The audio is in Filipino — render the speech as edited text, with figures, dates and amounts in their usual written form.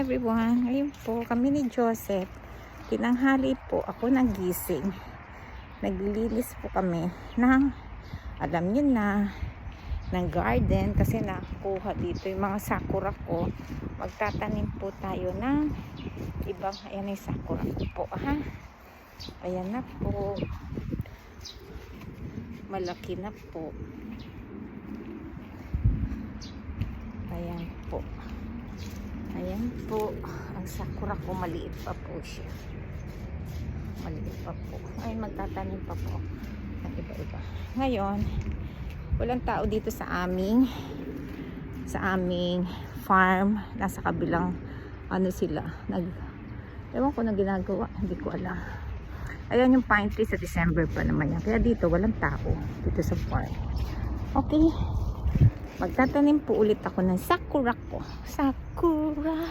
everyone. Ngayon po kami ni Joseph. Tinanghali po ako nagising. Naglilinis po kami ng, alam niyo na, ng garden kasi nakuha dito yung mga sakura ko. Magtatanim po tayo ng ibang, ayan yung sakura ko po, ha. Ayan na po. Malaki na po. Ayan po. Ayan po. Ang sakura ko, maliit pa po siya. Maliit pa po. Ay, magtatanim pa po ng iba-iba. Ngayon, walang tao dito sa aming farm. Nasa kabilang ano sila. Ewan ko na ginagawa. Hindi ko alam. Ayan yung pine tree, sa December pa naman yan. Kaya dito, walang tao. Dito sa farm. Okay. Magtatanim po ulit ako ng sakura ko. Sakura.